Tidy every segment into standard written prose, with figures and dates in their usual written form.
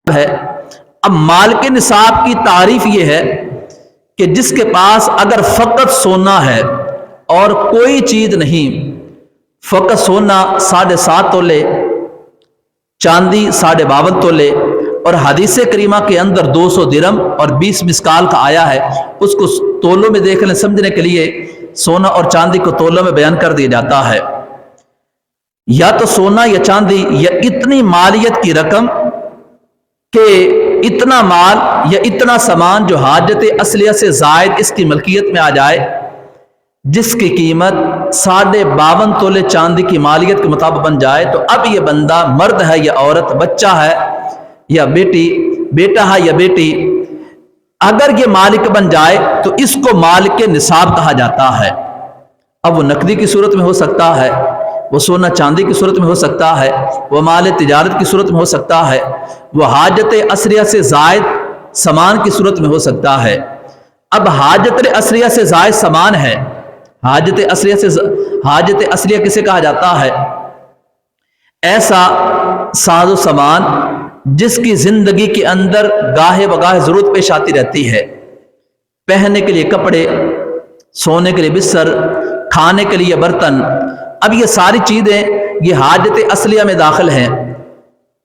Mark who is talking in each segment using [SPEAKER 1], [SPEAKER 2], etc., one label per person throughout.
[SPEAKER 1] ہے۔ اب مال کے نصاب کی تعریف یہ ہے کہ جس کے پاس اگر فقط سونا ہے اور کوئی چیز نہیں، فقط سونا 7.5 تولے، چاندی 52.5 تولے، اور حدیث کریمہ کے اندر 200 درم اور 20 مسکال کا آیا ہے، اس کو تولوں میں دیکھنے سمجھنے کے لیے سونا اور چاندی کو تولوں میں بیان کر دیا جاتا ہے۔ یا تو سونا یا چاندی یا اتنی مالیت کی رقم کہ اتنا مال یا اتنا سامان جو حاجت اصلیہ سے زائد اس کی ملکیت میں آ جائے، جس کی قیمت 52.5 تولے چاندی کی مالیت کے مطابق بن جائے، تو اب یہ بندہ مرد ہے یا عورت، بچہ ہے یا بیٹی، بیٹا ہے یا بیٹی، اگر یہ مالک بن جائے تو اس کو مالک نصاب کہا جاتا ہے۔ اب وہ نقدی کی صورت میں ہو سکتا ہے، وہ سونا چاندی کی صورت میں ہو سکتا ہے، وہ مال تجارت کی صورت میں ہو سکتا ہے، وہ حاجت اصلیہ سے زائد سامان کی صورت میں ہو سکتا ہے۔ اب حاجت اصلیہ سے زائد سامان ہے، حاجت اصلیہ کسے کہا جاتا ہے؟ ایسا ساز و سامان جس کی زندگی کے اندر گاہے بگاہے ضرورت پیش آتی رہتی ہے، پہننے کے لیے کپڑے، سونے کے لیے بستر، کھانے کے لیے برتن۔ اب یہ ساری چیزیں یہ حاجت اصلیہ میں داخل ہیں۔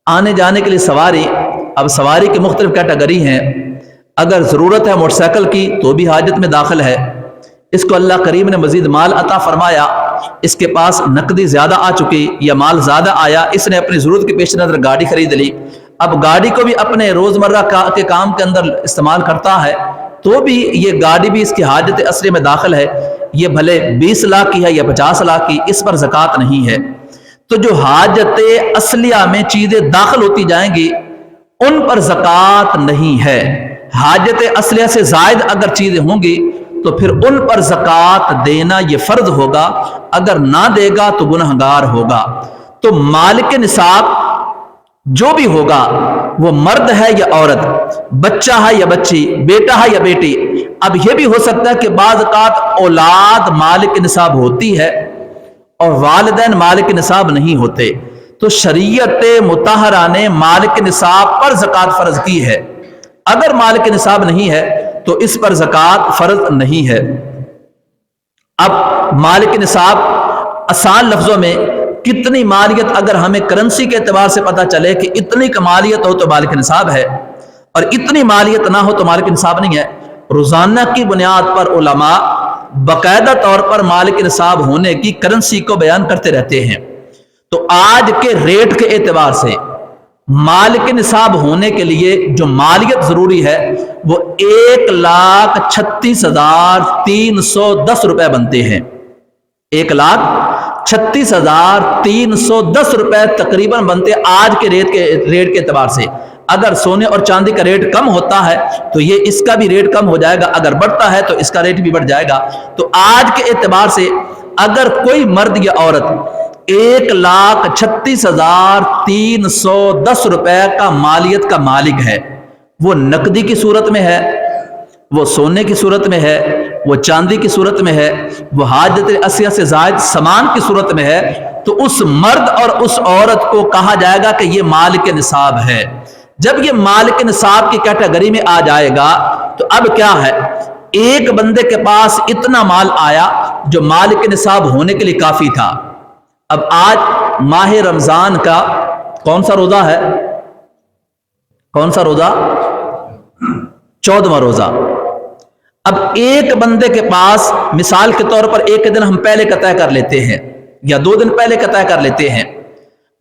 [SPEAKER 1] آنے جانے کے لیے سواری، اب سواری کی مختلف کیٹیگری ہیں، اگر ضرورت ہے موٹر سائیکل کی تو بھی حاجت میں داخل ہے۔ اس کو اللہ کریم نے مزید مال عطا فرمایا، اس کے پاس نقدی زیادہ آ چکی یا مال زیادہ آیا، اس نے اپنی ضرورت کے پیش نظر گاڑی خرید لی، اب گاڑی کو بھی اپنے روزمرہ کے کام کے اندر استعمال کرتا ہے، تو بھی یہ گاڑی بھی اس کی حاجت اصلی میں داخل ہے۔ یہ بھلے 20 لاکھ کی ہے یا 50 لاکھ کی، اس پر زکوٰۃ نہیں ہے۔ تو جو حاجت اصلیہ میں چیزیں داخل ہوتی جائیں گی ان پر زکوٰۃ نہیں ہے۔ حاجت اصلیہ سے زائد اگر چیزیں ہوں گی تو پھر ان پر زکوٰۃ دینا یہ فرض ہوگا، اگر نہ دے گا تو گنہگار ہوگا۔ تو مالک نصاب جو بھی ہوگا وہ مرد ہے یا عورت، بچہ ہے یا بچی، بیٹا ہے یا بیٹی۔ اب یہ بھی ہو سکتا ہے کہ بعض اوقات اولاد مالک نصاب ہوتی ہے اور والدین مالک نصاب نہیں ہوتے، تو شریعت مطہرہ نے مالک نصاب پر زکوٰۃ فرض کی ہے۔ اگر مالک نصاب نہیں ہے تو اس پر زکوٰۃ فرض نہیں ہے۔ اب مالک نصاب آسان لفظوں میں کتنی مالیت اگر ہمیں کرنسی کے اعتبار سے پتہ چلے کہ اتنی کا مالیت ہو تو مالک نصاب ہے، اور اتنی مالیت نہ ہو تو مالک نصاب نہیں ہے، روزانہ کی بنیاد پر علماء باقاعدہ طور پر مالک نصاب ہونے کی کرنسی کو بیان کرتے رہتے ہیں۔ تو آج کے ریٹ کے اعتبار سے مالک نصاب ہونے کے لیے جو مالیت ضروری ہے وہ 1,36,310 روپے بنتے ہیں۔ 1,36,310 روپے تقریباً بنتے آج کے ریٹ کے اعتبار سے۔ اگر سونے اور چاندی کا ریٹ کم ہوتا ہے تو یہ اس کا بھی ریٹ کم ہو جائے گا، اگر بڑھتا ہے تو اس کا ریٹ بھی بڑھ جائے گا۔ تو آج کے اعتبار سے اگر کوئی مرد یا عورت 1,36,310 روپے کا مالیت کا مالک ہے، وہ نقدی کی صورت میں ہے، وہ سونے کی صورت میں ہے، وہ چاندی کی صورت میں ہے، وہ حاجت اصلیہ سے زائد سامان کی صورت میں ہے، تو اس مرد اور اس عورت کو کہا جائے گا کہ یہ مالک نصاب ہے۔ جب یہ مالک نصاب کی کیٹیگری میں آ جائے گا تو اب کیا ہے، ایک بندے کے پاس اتنا مال آیا جو مالک نصاب ہونے کے لیے کافی تھا۔ اب آج ماہ رمضان کا کون سا روزہ ہے؟ کون سا روزہ؟ 14واں روزہ۔ اب ایک بندے کے پاس مثال کے طور پر ایک دن ہم پہلے کا طے کر لیتے ہیں یا 2 دن پہلے کا طے کر لیتے ہیں،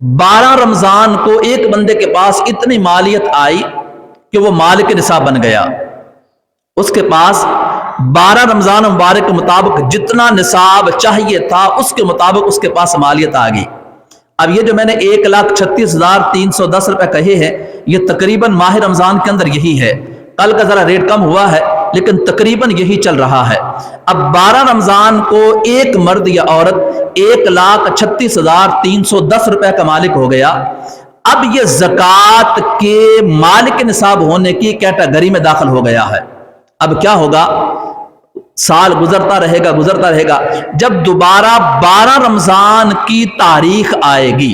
[SPEAKER 1] 12 رمضان کو ایک بندے کے پاس اتنی مالیت آئی کہ وہ مالک نصاب بن گیا، اس کے پاس 12 رمضان مبارک کے مطابق جتنا نصاب چاہیے تھا اس کے مطابق اس کے پاس مالیت آ گئی۔ اب یہ جو میں نے 1,36,310 روپے کہے ہیں یہ تقریباً ماہ رمضان کے اندر یہی ہے، کل کا ذرا ریٹ کم ہوا ہے لیکن تقریباً یہی چل رہا ہے۔ اب 12 رمضان کو ایک مرد یا عورت 1,36,310 روپے کا مالک ہو گیا۔ اب یہ زکوٰۃ کے مالک نصاب ہونے کی کیٹیگری میں داخل ہو گیا ہے۔ اب کیا ہوگا، سال گزرتا رہے گا، جب دوبارہ 12 رمضان کی تاریخ آئے گی